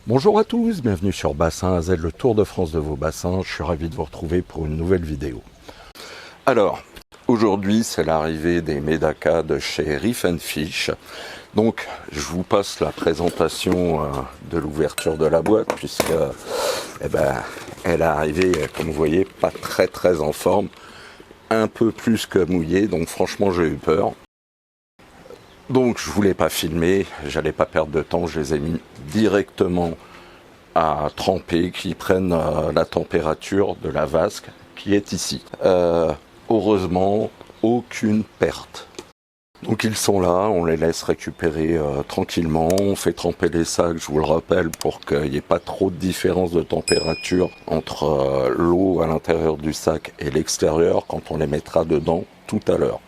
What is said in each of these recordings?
Bonjour à tous, bienvenue sur Bassin AZ, le tour de France de vos bassins. Je suis ravi de vous retrouver pour une nouvelle vidéo. Alors, aujourd'hui c'est l'arrivée des médakas de chez Reef & Fish. Donc, je vous passe la présentation de l'ouverture de la boîte, puisque elle est arrivée, comme vous voyez, pas très en forme, un peu plus que mouillée, donc franchement j'ai eu peur. Donc je voulais pas filmer, j'allais pas perdre de temps, je les ai mis directement à tremper, qui prennent la température de la vasque qui est ici. Heureusement, aucune perte. Donc ils sont là, on les laisse récupérer tranquillement, on fait tremper les sacs, je vous le rappelle, pour qu'il n'y ait pas trop de différence de température entre l'eau à l'intérieur du sac et l'extérieur quand on les mettra dedans tout à l'heure.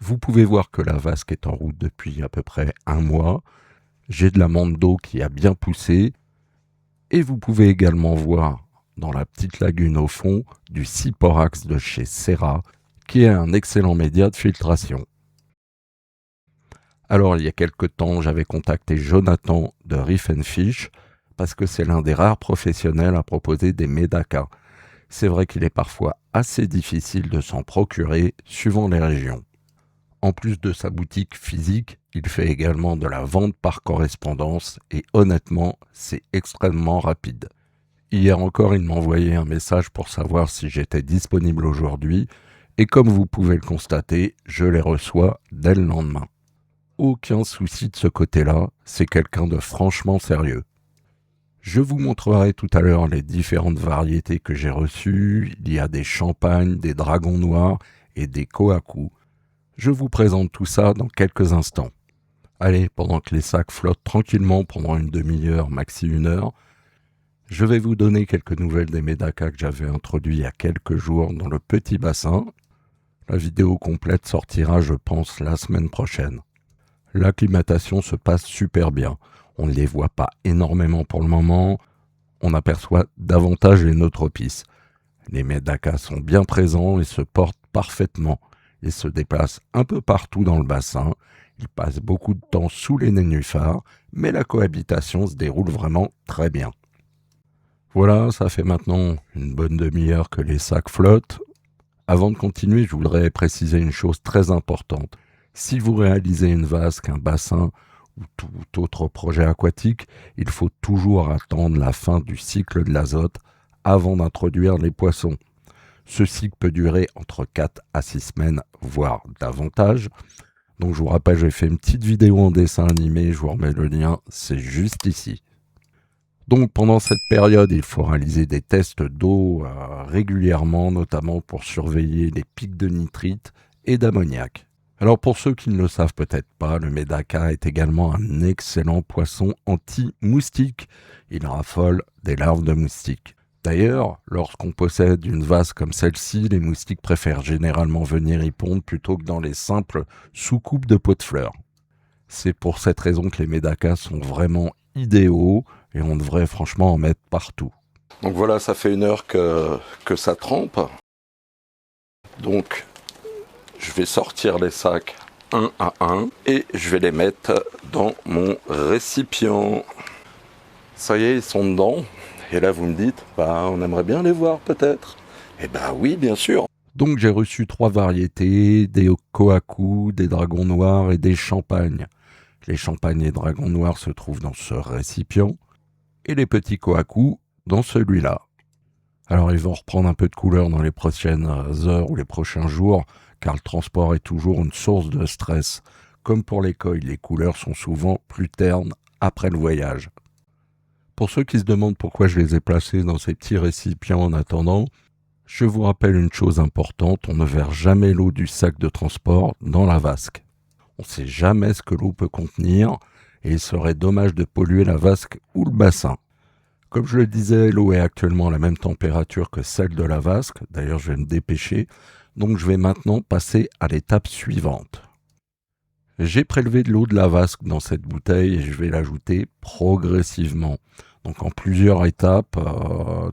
Vous pouvez voir que la vasque est en route depuis à peu près un mois. J'ai de l'amande d'eau qui a bien poussé. Et vous pouvez également voir dans la petite lagune au fond du Cyporax de chez Serra, qui est un excellent média de filtration. Alors il y a quelque temps, j'avais contacté Jonathan de Reef & Fish parce que c'est l'un des rares professionnels à proposer des médakas. C'est vrai qu'il est parfois assez difficile de s'en procurer suivant les régions. En plus de sa boutique physique, il fait également de la vente par correspondance et honnêtement, c'est extrêmement rapide. Hier encore, il m'a envoyé un message pour savoir si j'étais disponible aujourd'hui et comme vous pouvez le constater, je les reçois dès le lendemain. Aucun souci de ce côté-là, c'est quelqu'un de franchement sérieux. Je vous montrerai tout à l'heure les différentes variétés que j'ai reçues. Il y a des champagnes, des dragons noirs et des kohaku. Je vous présente tout ça dans quelques instants. Allez, pendant que les sacs flottent tranquillement pendant une demi-heure, maxi une heure, je vais vous donner quelques nouvelles des médakas que j'avais introduits il y a quelques jours dans le petit bassin. La vidéo complète sortira, je pense, la semaine prochaine. L'acclimatation se passe super bien. On ne les voit pas énormément pour le moment. On aperçoit davantage les neutropices. Les médakas sont bien présents et se portent parfaitement. Ils se déplacent un peu partout dans le bassin. Ils passent beaucoup de temps sous les nénuphars, mais la cohabitation se déroule vraiment très bien. Voilà, ça fait maintenant une bonne demi-heure que les sacs flottent. Avant de continuer, je voudrais préciser une chose très importante. Si vous réalisez une vasque, un bassin ou tout autre projet aquatique, il faut toujours attendre la fin du cycle de l'azote avant d'introduire les poissons. Ce cycle peut durer entre 4 à 6 semaines, voire davantage. Donc je vous rappelle, j'ai fait une petite vidéo en dessin animé, je vous remets le lien, c'est juste ici. Donc pendant cette période, il faut réaliser des tests d'eau régulièrement, notamment pour surveiller les pics de nitrite et d'ammoniac. Alors pour ceux qui ne le savent peut-être pas, le médaka est également un excellent poisson anti-moustique. Il raffole des larves de moustiques. D'ailleurs, lorsqu'on possède une vasque comme celle-ci, les moustiques préfèrent généralement venir y pondre plutôt que dans les simples soucoupes de pots de fleurs. C'est pour cette raison que les médakas sont vraiment idéaux et on devrait franchement en mettre partout. Donc voilà, ça fait une heure que ça trempe. Donc je vais sortir les sacs un à un et je vais les mettre dans mon récipient. Ça y est, ils sont dedans. Et là vous me dites, on aimerait bien les voir peut-être. Eh oui, bien sûr. Donc j'ai reçu 3 variétés, des kohaku, des dragons noirs et des champagnes. Les champagnes et dragons noirs se trouvent dans ce récipient et les petits kohaku dans celui-là. Alors ils vont reprendre un peu de couleur dans les prochaines heures ou les prochains jours car le transport est toujours une source de stress. Comme pour les koi, les couleurs sont souvent plus ternes après le voyage. Pour ceux qui se demandent pourquoi je les ai placés dans ces petits récipients en attendant, je vous rappelle une chose importante, on ne verse jamais l'eau du sac de transport dans la vasque. On ne sait jamais ce que l'eau peut contenir et il serait dommage de polluer la vasque ou le bassin. Comme je le disais, l'eau est actuellement à la même température que celle de la vasque. D'ailleurs, je vais me dépêcher. Donc, je vais maintenant passer à l'étape suivante. J'ai prélevé de l'eau de la vasque dans cette bouteille et je vais l'ajouter progressivement. Donc, en plusieurs étapes,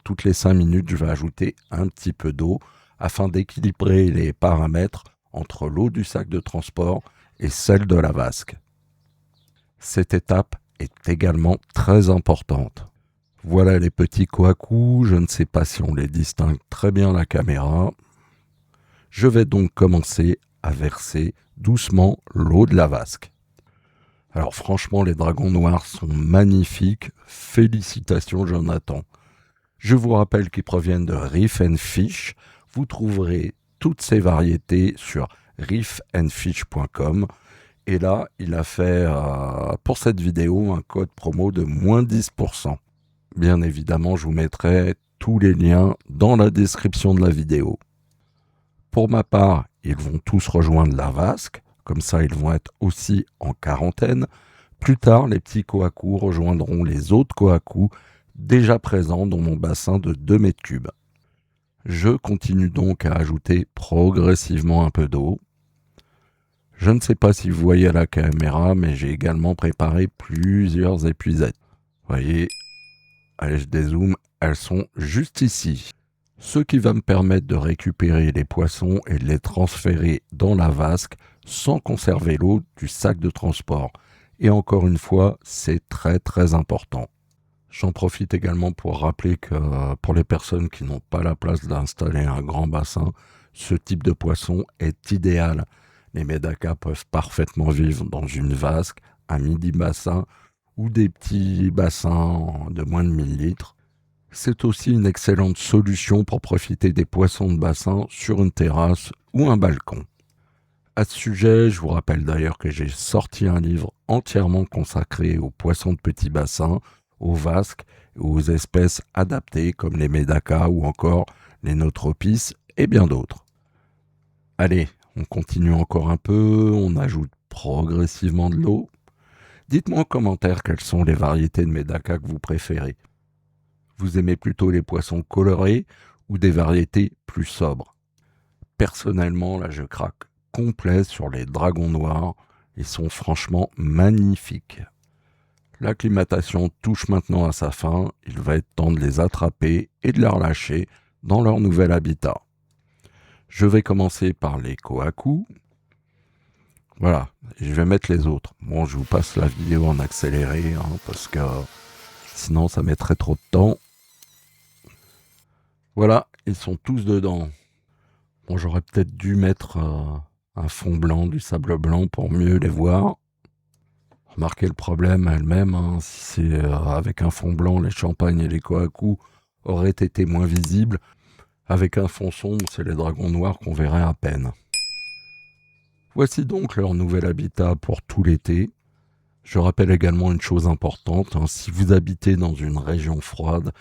toutes les 5 minutes, je vais ajouter un petit peu d'eau afin d'équilibrer les paramètres entre l'eau du sac de transport et celle de la vasque. Cette étape est également très importante. Voilà les petits kohaku, je ne sais pas si on les distingue très bien à la caméra. Je vais donc commencer à verser doucement l'eau de la vasque. Alors franchement, les dragons noirs sont magnifiques. Félicitations Jonathan. Je vous rappelle qu'ils proviennent de Reef and Fish. Vous trouverez toutes ces variétés sur reefandfish.com. Et là, il a fait pour cette vidéo un code promo de moins 10%. Bien évidemment, je vous mettrai tous les liens dans la description de la vidéo. Pour ma part, ils vont tous rejoindre la vasque. Comme ça, ils vont être aussi en quarantaine. Plus tard, les petits kohaku rejoindront les autres kohaku déjà présents dans mon bassin de 2 mètres cubes. Je continue donc à ajouter progressivement un peu d'eau. Je ne sais pas si vous voyez à la caméra, mais j'ai également préparé plusieurs épuisettes. Vous voyez, allez, je dézoome, elles sont juste ici. Ce qui va me permettre de récupérer les poissons et de les transférer dans la vasque sans conserver l'eau du sac de transport. Et encore une fois, c'est très très important. J'en profite également pour rappeler que pour les personnes qui n'ont pas la place d'installer un grand bassin, ce type de poisson est idéal. Les médakas peuvent parfaitement vivre dans une vasque, un midi-bassin ou des petits bassins de moins de 1000 litres. C'est aussi une excellente solution pour profiter des poissons de bassin sur une terrasse ou un balcon. À ce sujet, je vous rappelle d'ailleurs que j'ai sorti un livre entièrement consacré aux poissons de petits bassins, aux vasques et aux espèces adaptées comme les médakas ou encore les Neotropis et bien d'autres. Allez, on continue encore un peu, on ajoute progressivement de l'eau. Dites-moi en commentaire quelles sont les variétés de médakas que vous préférez. Vous aimez plutôt les poissons colorés ou des variétés plus sobres? Personnellement, là, je craque complet sur les dragons noirs. Ils sont franchement magnifiques. L'acclimatation touche maintenant à sa fin. Il va être temps de les attraper et de les relâcher dans leur nouvel habitat. Je vais commencer par les kohaku. Voilà, je vais mettre les autres. Bon, je vous passe la vidéo en accéléré parce que sinon ça mettrait trop de temps. Voilà, ils sont tous dedans. Bon, j'aurais peut-être dû mettre un fond blanc, du sable blanc pour mieux les voir. Remarquez le problème elle-même, si c'est avec un fond blanc, les champagnes et les kohaku auraient été moins visibles. Avec un fond sombre, c'est les dragons noirs qu'on verrait à peine. Voici donc leur nouvel habitat pour tout l'été. Je rappelle également une chose importante, si vous habitez dans une région froide,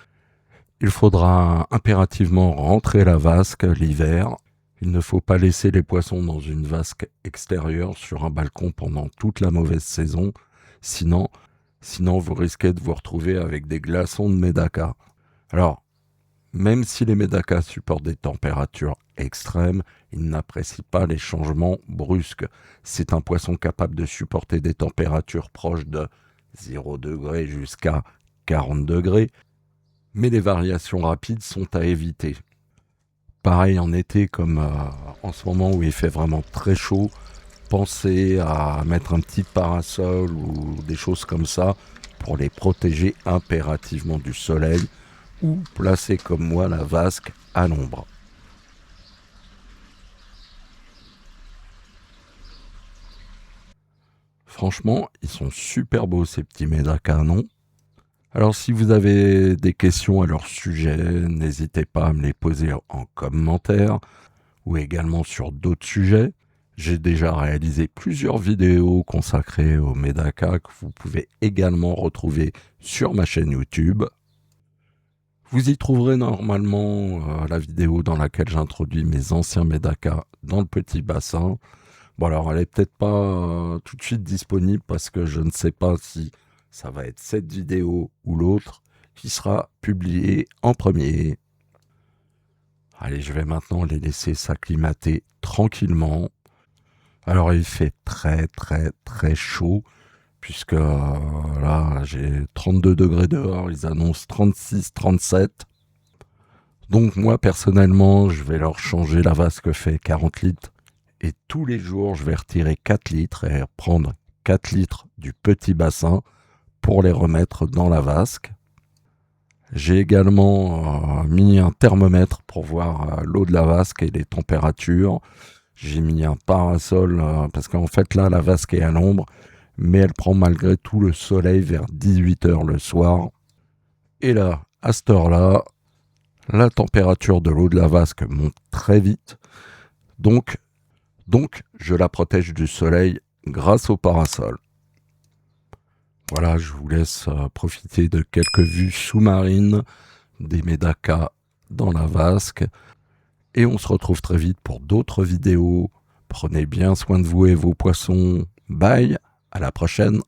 il faudra impérativement rentrer la vasque l'hiver. Il ne faut pas laisser les poissons dans une vasque extérieure sur un balcon pendant toute la mauvaise saison, sinon vous risquez de vous retrouver avec des glaçons de médakas. Alors, même si les médakas supportent des températures extrêmes, ils n'apprécient pas les changements brusques. C'est un poisson capable de supporter des températures proches de 0 degré jusqu'à 40 degrés, mais les variations rapides sont à éviter. Pareil en été comme en ce moment où il fait vraiment très chaud, pensez à mettre un petit parasol ou des choses comme ça pour les protéger impérativement du soleil ou placer comme moi la vasque à l'ombre. Franchement, ils sont super beaux ces petits médakas, non? Alors si vous avez des questions à leur sujet, n'hésitez pas à me les poser en commentaire ou également sur d'autres sujets. J'ai déjà réalisé plusieurs vidéos consacrées aux médakas que vous pouvez également retrouver sur ma chaîne YouTube. Vous y trouverez normalement la vidéo dans laquelle j'introduis mes anciens médakas dans le petit bassin. Bon alors elle est peut-être pas tout de suite disponible parce que je ne sais pas si ça va être cette vidéo ou l'autre qui sera publiée en premier. Allez, je vais maintenant les laisser s'acclimater tranquillement. Alors il fait très très très chaud puisque là j'ai 32 degrés dehors, ils annoncent 36, 37. Donc moi personnellement je vais leur changer la vasque que fait 40 litres et tous les jours je vais retirer 4 litres et prendre 4 litres du petit bassin pour les remettre dans la vasque. J'ai également mis un thermomètre pour voir l'eau de la vasque et les températures. J'ai mis un parasol parce qu'en fait là la vasque est à l'ombre, mais elle prend malgré tout le soleil vers 18h le soir. Et là, à cette heure-là, la température de l'eau de la vasque monte très vite. Donc je la protège du soleil grâce au parasol. Voilà, je vous laisse profiter de quelques vues sous-marines des médakas dans la vasque. Et on se retrouve très vite pour d'autres vidéos. Prenez bien soin de vous et vos poissons. Bye, à la prochaine.